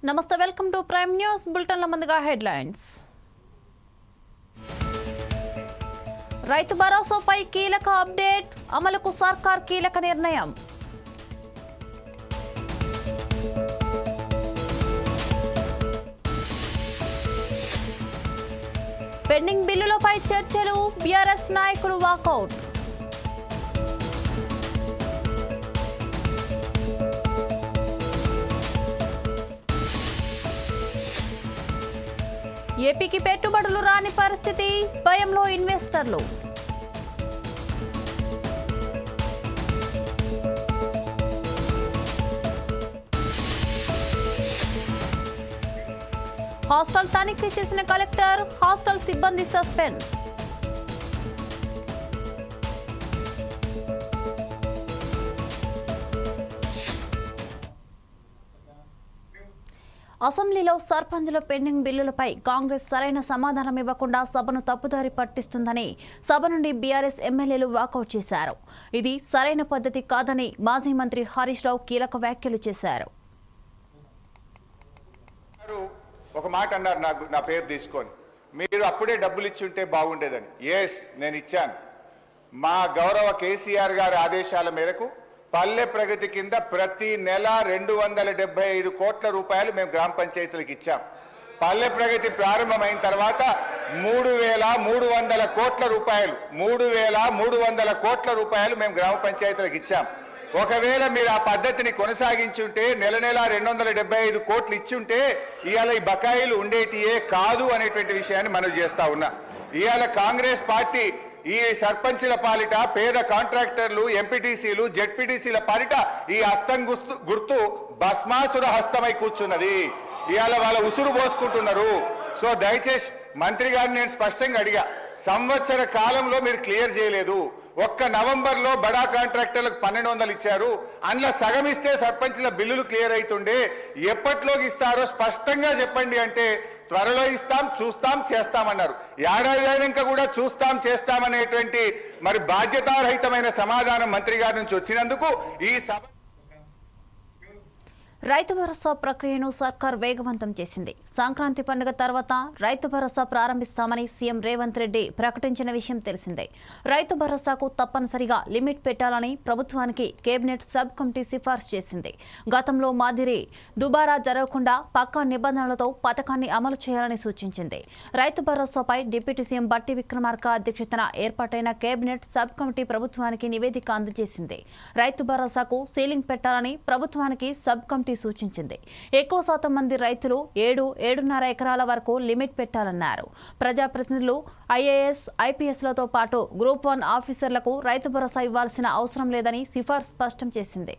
నమస్తే, welcome to prime news బులెటిన్ల ముందుగా headlines. రైతు భరోసాపై కీలక అప్డేట్, అమలుకు సర్కార్ కీలక నిర్ణయం. పెండింగ్ బిల్లులపై చర్చలు, బీఆర్ఎస్ నాయకులు వాకౌట్. ఏపీకి పెట్టుబడులు రాని పరిస్థితి, భయంలో ఇన్వెస్టర్లు. హాస్టల్ తనిఖీ చేసిన కలెక్టర్, హాస్టల్ సిబ్బంది సస్పెండ్. అసెంబ్లీలో సర్పంచుల పెండింగ్ బిల్లులపై కాంగ్రెస్ సరైన సమాధానం ఇవ్వకుండా సభను తప్పుదారి పట్టిస్తుందని సభ నుండి బీఆర్ఎస్ ఎమ్మెల్యేలు వాకౌట్ చేశారు. ఇది సరైన పద్ధతి కాదని మాజీ మంత్రి హరీష్ రావు కీలక వ్యాఖ్యలు చేశారు. ఒక మాట అన్నారు, నా పేరు తీసుకొని, మీరు అప్పుడే డబ్బులు ఇచ్చుంటే బాగుండేదని. ఎస్, నేను ఇచ్చాను. మా గౌరవ కేసీఆర్ గారి ఆదేశాల మేరకు పల్లె ప్రగతి కింద ప్రతి నెల 275 కోట్ల రూపాయలు మేము గ్రామ పంచాయతీలకు ఇచ్చాం. పల్లె ప్రగతి ప్రారంభమైన తర్వాత 3,300 కోట్ల రూపాయలు 3,300 కోట్ల రూపాయలు మేము గ్రామ పంచాయతీలకు ఇచ్చాం. ఒకవేళ మీరు ఆ పద్ధతిని కొనసాగించుంటే నెల 275 కోట్లు ఇచ్చుంటే ఇవాళ ఈ బకాయిలు ఉండేటియే కాదు అనేటువంటి విషయాన్ని మనం చేస్తా ఉన్నా. ఇవాళ కాంగ్రెస్ పార్టీ ఈ సర్పంచుల పాలిట, పేద కాంట్రాక్టర్లు, ఎంపీటీసీలు, జెడ్పీటీసీల పాలిట ఈ హస్తం గుర్తు భస్మాసుర హస్తమై కూర్చున్నది. ఇవాళ వాళ్ళ ఉసురు పోసుకుంటున్నారు. సో దయచేసి మంత్రి గారిని నేను స్పష్టంగా అడిగా, సంవత్సర కాలంలో మీరు క్లియర్ చేయలేదు. ఒక్క నవంబర్లో బడా కాంట్రాక్టర్లకు 1,200 ఇచ్చారు. అందులో సగం ఇస్తే సర్పంచ్ల బిల్లులు క్లియర్ అవుతుండే. ఎప్పట్లోకి ఇస్తారో స్పష్టంగా చెప్పండి అంటే త్వరలో ఇస్తాం, చూస్తాం, చేస్తామన్నారు. ఏడాది అయినాక కూడా చూస్తాం, చేస్తామనేటువంటి మరి బాధ్యతారహితమైన సమాధానం మంత్రి గారి నుంచి వచ్చినందుకు ఈ సభ రైతు భరోసా ప్రక్రియను సర్కార్ వేగవంతం చేసింది. సంక్రాంతి పండుగ తర్వాత రైతు భరోసా ప్రారంభిస్తామని సీఎం రేవంత్ రెడ్డి ప్రకటించిన విషయం తెలిసిందే. రైతు భరోసాకు తప్పనిసరిగా లిమిట్ పెట్టాలని ప్రభుత్వానికి కేబినెట్ సబ్ కమిటీ సిఫార్సు చేసింది. గతంలో మాదిరి దుబారా జరగకుండా పక్కా నిబంధనలతో పథకాన్ని అమలు చేయాలని సూచించింది. రైతు భరోసాపై డిప్యూటీ సీఎం బట్టి విక్రమార్క అధ్యక్షతన ఏర్పాటైన కేబినెట్ సబ్ కమిటీ ప్రభుత్వానికి నివేదిక అందజేసింది. రైతు భరోసాకు సీలింగ్ పెట్టాలని ప్రభుత్వానికి సబ్ కమిటీ సూచించింది. ఎక్కువ శాతం మంది రైతులు 7-7.5 ఎకరాల వరకు లిమిట్ పెట్టాలన్నారు. ప్రజాప్రతినిధులు, ఐఏఎస్, ఐపీఎస్లతో పాటు గ్రూప్ 1 ఆఫీసర్లకు రైతు భరోసా ఇవ్వాల్సిన అవసరం లేదని సిఫార్సు స్పష్టం చేసింది.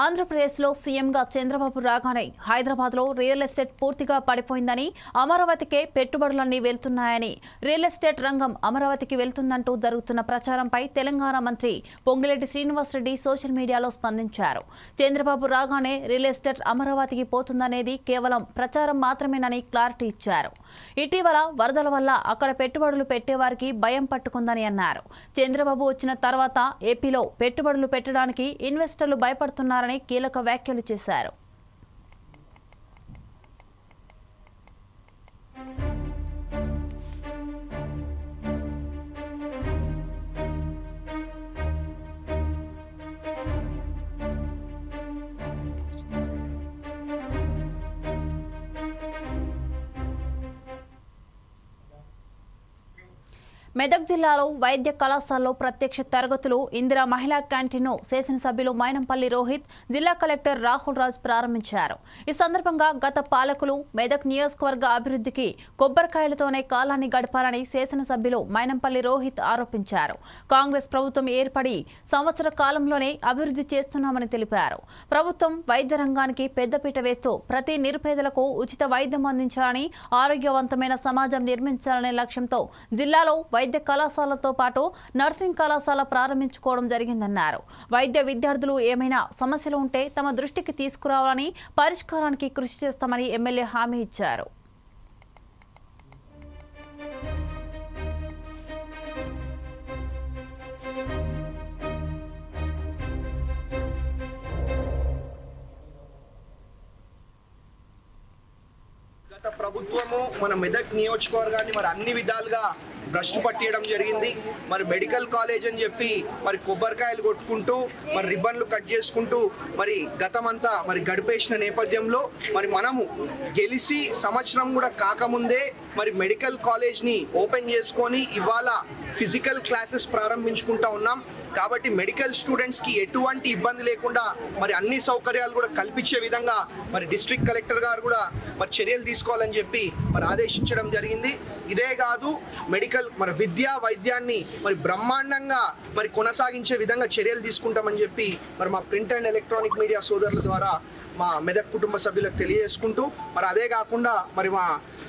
ఆంధ్రప్రదేశ్లో సీఎంగా చంద్రబాబు రాగానే హైదరాబాద్లో రియల్ ఎస్టేట్ పూర్తిగా పడిపోయిందని, అమరావతికే పెట్టుబడులన్నీ వెళ్తున్నాయని, రియల్ ఎస్టేట్ రంగం అమరావతికి వెళ్తుందంటూ జరుగుతున్న ప్రచారంపై తెలంగాణ మంత్రి పొంగులేటి శ్రీనివాసరెడ్డి సోషల్ మీడియాలో స్పందించారు. చంద్రబాబు రాగానే రియల్ ఎస్టేట్ అమరావతికి పోతుందనేది కేవలం ప్రచారం మాత్రమేనని క్లారిటీ ఇచ్చారు. ఇటీవల వరదల వల్ల అక్కడ పెట్టుబడులు పెట్టేవారికి భయం పట్టుకుందని అన్నారు. చంద్రబాబు వచ్చిన తర్వాత ఏపీలో పెట్టుబడులు పెట్టడానికి ఇన్వెస్టర్లు భయపడుతున్నారు కీలక వ్యాఖ్యలు చేశారు. మెదక్ జిల్లాలో వైద్య కళాశాలలో ప్రత్యక్ష తరగతులు, ఇందిరా మహిళా క్యాంటీన్ను శాసనసభ్యులు మైనంపల్లి రోహిత్, జిల్లా కలెక్టర్ రాహుల్ రాజ్ ప్రారంభించారు. ఈ సందర్భంగా గత పాలకులు మెదక్ నియోజకవర్గ అభివృద్ధికి కొబ్బరికాయలతోనే కాలాన్ని గడపాలని శాసనసభ్యులు మైనంపల్లి రోహిత్ ఆరోపించారు. కాంగ్రెస్ ప్రభుత్వం ఏర్పడి సంవత్సర కాలంలోనే అభివృద్ధి చేస్తున్నామని తెలిపారు. ప్రభుత్వం వైద్య రంగానికి పెద్దపీట వేస్తూ ప్రతి నిరుపేదలకు ఉచిత వైద్యం అందించాలని, ఆరోగ్యవంతమైన సమాజం నిర్మించాలనే లక్ష్యంతో జిల్లాలో వైద్య కళాశాలతో పాటు నర్సింగ్ కళాశాల ప్రారంభించుకోవడం జరిగిందన్నారు. వైద్య విద్యార్థులు ఏమైనా సమస్యలు ఉంటే తమ దృష్టికి తీసుకురావాలని, పరిష్కారానికి కృషి చేస్తామని ఎమ్మెల్యే హామీ ఇచ్చారు. గత ప్రభుత్వము మన మెదక్ నియోజకవర్గాన్ని మరి అన్ని విధాలుగా భ్రష్టు పట్టియడం జరిగింది. మరి మెడికల్ కాలేజ్ అని చెప్పి మరి కొబ్బరికాయలు కొట్టుకుంటూ మరి రిబ్బన్లు కట్ చేసుకుంటూ మరి గతమంతా మరి గడిపేసిన నేపథ్యంలో మరి మనము గెలిచి సంవత్సరం కూడా కాకముందే మరి మెడికల్ కాలేజ్ని ఓపెన్ చేసుకొని ఇవాళ ఫిజికల్ క్లాసెస్ ప్రారంభించుకుంటా ఉన్నాం. కాబట్టి మెడికల్ స్టూడెంట్స్కి ఎటువంటి ఇబ్బంది లేకుండా మరి అన్ని సౌకర్యాలు కూడా కల్పించే విధంగా మరి డిస్ట్రిక్ట్ కలెక్టర్ గారు కూడా మరి చర్యలు తీసుకోవాలని చెప్పి మరి ఆదేశించడం జరిగింది. ఇదే కాదు, మెడికల్ మరి విద్యా వైద్యాన్ని మరి బ్రహ్మాండంగా మరి కొనసాగించే విధంగా చర్యలు తీసుకుంటామని చెప్పి మరి మా ప్రింట్ అండ్ ఎలక్ట్రానిక్ మీడియా సోదరుల ద్వారా మా మెదక్ కుటుంబ సభ్యులకు తెలియజేసుకుంటూ మరి అదే కాకుండా మరి మా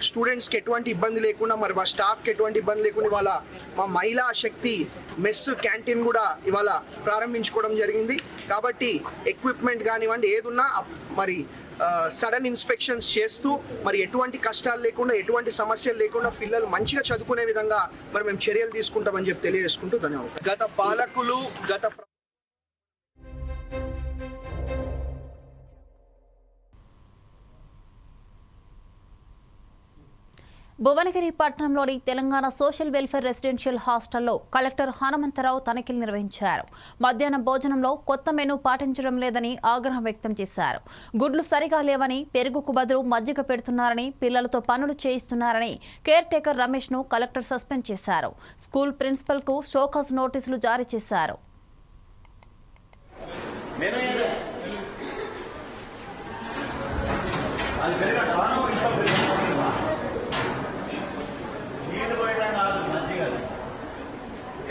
స్టూడెంట్స్కి ఎటువంటి ఇబ్బంది లేకుండా మరి మా స్టాఫ్కి ఎటువంటి ఇబ్బంది లేకుండా ఇవాళ మా మహిళా శక్తి మెస్ క్యాంటీన్ కూడా ఇవాళ ప్రారంభించుకోవడం జరిగింది. కాబట్టి ఎక్విప్మెంట్ కానివ్వండి ఏదున్నా మరి సడన్ ఇన్స్పెక్షన్స్ చేస్తూ మరి ఎటువంటి కష్టాలు లేకుండా ఎటువంటి సమస్యలు లేకుండా పిల్లలు మంచిగా చదువుకునే విధంగా మరి మేము చర్యలు తీసుకుంటామని చెప్పి తెలియజేసుకుంటూ ధన్యవాదాలు. గత పాలకులు భువనగిరి పట్టణంలోని తెలంగాణ సోషల్ వెల్ఫేర్ రెసిడెన్షియల్ హాస్టల్లో కలెక్టర్ హనుమంతరావు తనిఖీలు నిర్వహించారు. మధ్యాహ్నం భోజనంలో కొత్త మెనూ పాటించడం లేదని ఆగ్రహం వ్యక్తం చేశారు. గుడ్లు సరిగా లేవని, పెరుగుకు బదులు మజ్జిగ పెడుతున్నారని, పిల్లలతో పనులు చేయిస్తున్నారని కేర్ టేకర్ రమేష్ ను కలెక్టర్ సస్పెండ్ చేశారు. స్కూల్ ప్రిన్సిపల్ కు షోకాజ్ నోటీసులు జారీ చేశారు.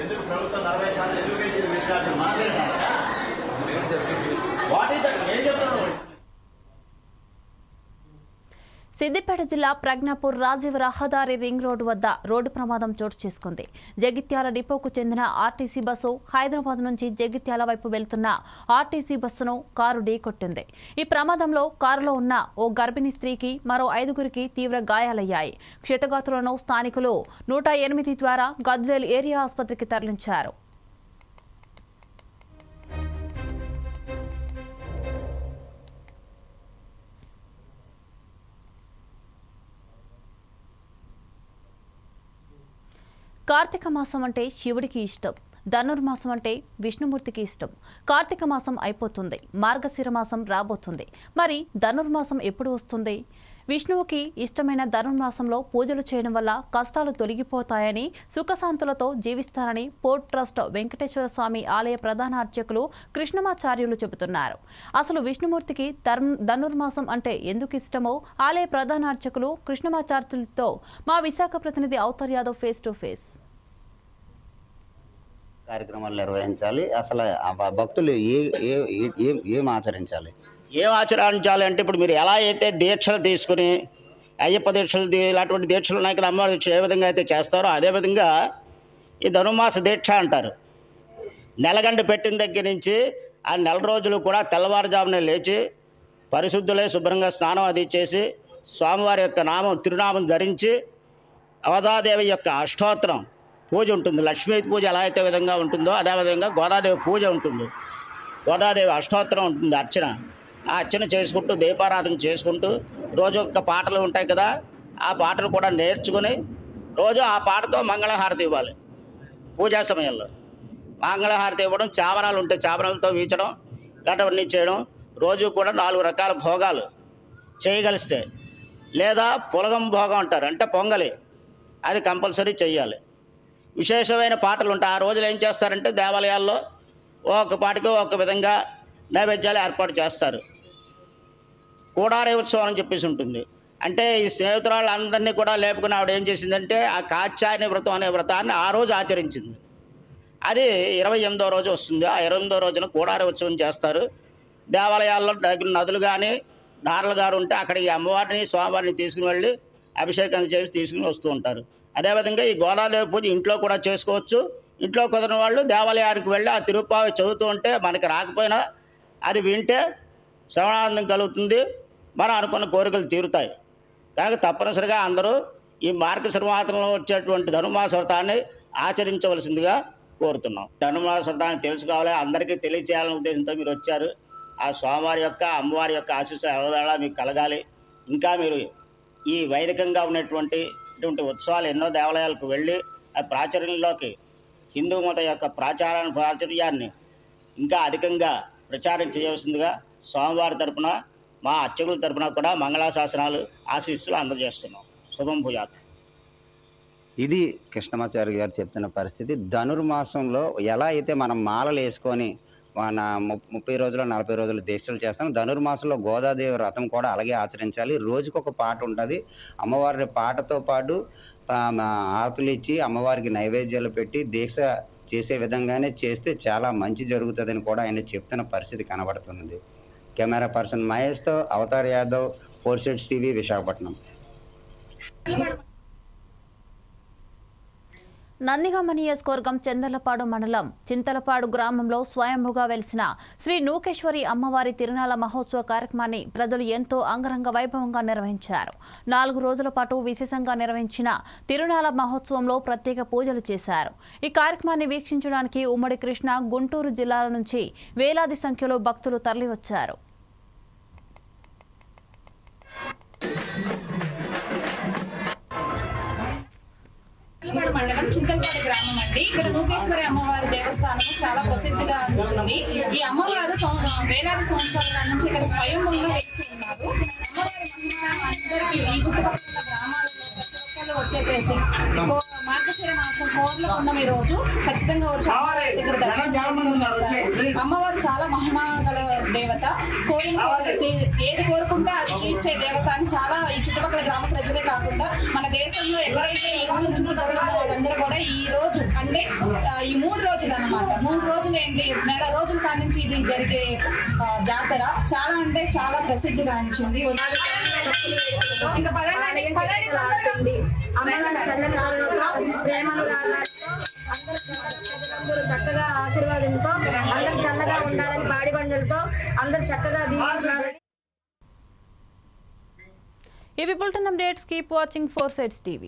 ఎందుకు ప్రభుత్వం 40% ఎడ్యుకేషన్ విద్యార్థులు మాట్లాడారా? What is that? ఏం చెప్తాను? సిద్దిపేట జిల్లా ప్రజ్ఞాపూర్ రాజీవ్ రహదారి రింగ్ రోడ్డు వద్ద రోడ్డు ప్రమాదం చోటు చేసుకుంది. జగిత్యాల డిపోకు చెందిన ఆర్టీసీ బస్సు హైదరాబాద్ నుంచి జగిత్యాల వైపు వెళ్తున్న ఆర్టీసీ బస్సును కారు ఢీకొట్టింది. ఈ ప్రమాదంలో కారులో ఉన్న ఓ గర్భిణీ స్త్రీకి, మరో 5గురికి తీవ్ర గాయాలయ్యాయి. క్షతగాత్రులను స్థానికులు 108 ద్వారా గద్వేల్ ఏరియా ఆసుపత్రికి తరలించారు. కార్తీక మాసం అంటే శివుడికి ఇష్టం. ధనుర్మాసం అంటే విష్ణుమూర్తికి ఇష్టం. కార్తీక మాసం అయిపోతుంది, మార్గశిర మాసం రాబోతుంది. మరి ధనుర్మాసం ఎప్పుడు వస్తుంది? విష్ణువుకి ఇష్టమైన ధనుర్మాసంలో పూజలు చేయడం వల్ల కష్టాలు తొలగిపోతాయని, సుఖశాంతులతో జీవిస్తారని పోర్ట్ ట్రస్ట్ వెంకటేశ్వర స్వామి ఆలయ ప్రధాన అర్చకులు కృష్ణమాచార్యులు చెబుతున్నారు. అసలు విష్ణుమూర్తికి ధనుర్మాసం అంటే ఎందుకు ఇష్టమో ఆలయ ప్రధాన అర్చకులు కృష్ణమాచార్యులతో మా విశాఖ ప్రతినిధి Avatar Yadav face to face. కార్యక్రమాలు నిర్వహించాలి. అసలు భక్తులు ఏం ఆచరించాలి? ఏం ఆచరించాలి అంటే ఇప్పుడు మీరు ఎలా అయితే దీక్షలు తీసుకుని అయ్యప్ప దీక్షలు ఇలాంటి దీక్షలు ఉన్నాయి కదా, అమ్మవారి దీక్ష ఏ విధంగా అయితే చేస్తారో అదేవిధంగా ఈ ధనుర్మాస దీక్ష అంటారు. నెలగంట పెట్టిన దగ్గర నుంచి ఆ నెల రోజులు కూడా తెల్లవారుజామునే లేచి పరిశుద్ధులై శుభ్రంగా స్నానం అది చేసి స్వామివారి యొక్క తిరునామం ధరించి అవధాదేవి యొక్క అష్టోత్తరం పూజ ఉంటుంది. లక్ష్మీ పూజ ఎలా అయితే విధంగా ఉంటుందో అదేవిధంగా గోదాదేవి పూజ ఉంటుంది. గోదాదేవి అష్టోత్తరం ఉంటుంది, అర్చన. ఆ అర్చన చేసుకుంటూ దీపారాధన చేసుకుంటూ రోజు ఒక్క పాటలు ఉంటాయి కదా, ఆ పాటలు కూడా నేర్చుకుని రోజు ఆ పాటతో మంగళహారతి ఇవ్వాలి. పూజా సమయంలో మంగళహారతి ఇవ్వడం, చామరాలు ఉంటే చామరాలతో వీచడం, ఇలాంటివన్నీ చేయడం. రోజు కూడా 4 రకాల భోగాలు చేయగలిస్తే, లేదా పులగం భోగం అంటారు, అంటే పొంగలి, అది కంపల్సరీ చెయ్యాలి. విశేషమైన పాటలు ఉంటాయి. ఆ రోజులు ఏం చేస్తారంటే దేవాలయాల్లో ఒక పాటికి ఒక విధంగా నైవేద్యాలు ఏర్పాటు చేస్తారు. కూడారే ఉత్సవం అని చెప్పేసి ఉంటుంది. అంటే ఈ స్నేహితురాళ్ళందరినీ కూడా లేపుకుని ఆవిడ ఏం చేసిందంటే ఆ కాత్యాయని వ్రతం అనే వ్రతాన్ని ఆ రోజు ఆచరించింది. అది 28వ రోజు వస్తుంది. ఆ 28వ రోజున కూడారే ఉత్సవం చేస్తారు. దేవాలయాల్లో నదులు కానీ దారులు గారు ఉంటే అక్కడికి అమ్మవారిని స్వామివారిని తీసుకుని వెళ్ళి అభిషేకం చేసి తీసుకుని వస్తూ ఉంటారు. అదేవిధంగా ఈ గోదాదేవి పూజ ఇంట్లో కూడా చేసుకోవచ్చు. ఇంట్లో కుదరని వాళ్ళు దేవాలయానికి వెళ్ళి ఆ తిరుప్పావి చదువుతూ ఉంటే మనకి రాకపోయినా అది వింటే శ్రవణానందం కలుగుతుంది, మనం అనుకున్న కోరికలు తీరుతాయి. కనుక తప్పనిసరిగా అందరూ ఈ మార్గశిర మాసంలో వచ్చేటువంటి ధనుర్మాస వ్రతాన్ని ఆచరించవలసిందిగా కోరుతున్నాం. ధనుర్మాస వ్రతాన్ని తెలుసుకోవాలి, అందరికీ తెలియచేయాలనే ఉద్దేశంతో మీరు వచ్చారు. ఆ స్వామివారి యొక్క అమ్మవారి యొక్క ఆశీస్సు ఎల్లవేళ మీకు కలగాలి. ఇంకా మీరు ఈ వైదికంగా ఉన్నటువంటి ఉత్సవాలు ఎన్నో దేవాలయాలకు వెళ్ళి ఆ ప్రాచుర్యంలోకి హిందూ మత యొక్క ప్రాచుర్యాన్ని ఇంకా అధికంగా ప్రచారం చేయవలసిందిగా స్వామివారి తరపున మా అర్చకుల తరపున కూడా మంగళాశాసనాలు ఆశీస్సులు అందజేస్తున్నాం. శుభం భూయాత్. ఇది కృష్ణమాచారి గారు చెప్తున్న పరిస్థితి. ధనుర్మాసంలో ఎలా అయితే మనం మాలలు వేసుకొని మన 30 రోజులు 40 రోజులు దీక్షలు చేస్తాం, ధనుర్మాసంలో గోదాదేవి వ్రతం కూడా అలాగే ఆచరించాలి. రోజుకొక పాట ఉంటుంది. అమ్మవారి పాటతో పాటు ఆతులు ఇచ్చి అమ్మవారికి నైవేద్యాలు పెట్టి దీక్ష చేసే విధంగానే చేస్తే చాలా మంచి జరుగుతుందని కూడా ఆయన చెప్తున్న పరిస్థితి కనబడుతుంది. కెమెరా పర్సన్ మహేష్తో అవతార్ యాదవ్, 4 Sides TV, విశాఖపట్నం. నందిగామ నియోజకవర్గం చందర్లపాడు మండలం చింతలపాడు గ్రామంలో స్వయంభుగా వెలిసిన శ్రీ నూకేశ్వరి అమ్మవారి తిరునాళ్ల మహోత్సవ కార్యక్రమాన్ని ప్రజలు ఎంతో అంగరంగ వైభవంగా నిర్వహించారు. 4 రోజుల పాటు విశేషంగా నిర్వహించిన తిరునాళ్ల మహోత్సవంలో ప్రత్యేక పూజలు చేశారు. ఈ కార్యక్రమాన్ని వీక్షించడానికి ఉమ్మడి కృష్ణా, గుంటూరు జిల్లాల నుంచి వేలాది సంఖ్యలో భక్తులు తరలివచ్చారు. మండలం చింతలపాడు గ్రామం అండి. ఇక్కడ నూకేశ్వరి అమ్మవారి దేవస్థానం చాలా ప్రసిద్ధిగా ఉంది. ఈ అమ్మవారు వేలాది సంవత్సరాల నుంచి ఇక్కడ స్వయంభూగా వెలిసి ఉన్నారు. అమ్మవారి మహిమ అందరికీ ఈ చుట్టుపక్కల గ్రామాలలో ప్రతి ఒక్కళ్ళు వచ్చేసేసి మార్గశిర మాసం కోర్ల పున్నమి రోజు ఖచ్చితంగా వచ్చి అమ్మవారి దగ్గర దర్శనం చేసుకుని వెళ్తారు. అమ్మవారు చాలా మహిమ గల దేవత. కోరిన ఏది కోరుకుంటే అది తీర్చే దేవత అని చాలా ఈ చుట్టుపక్కల గ్రామ ప్రజలే కాకుండా మన దేశంలో ఎక్కడైతే ఈ ఊరు చుట్టుపక్కల వాళ్ళందరూ కూడా ఈ రోజు అంటే ఈ 3 రోజులు అన్నమాట. 3 రోజులు ఏంటి, నెల రోజుల కాడి నుంచి ఇది జరిగే జాతర చాలా అంటే చాలా ప్రసిద్ధి గాంచింది. ఇంకా పదండి అందరూ చక్కగా ఆశీర్వాదంతో అందరూ చల్లగా ఉండాలని పాడి బండలతో అందరూ చక్కగా దీవించాలని. ఇవి bulletin updates. Keep watching 4 Sides TV.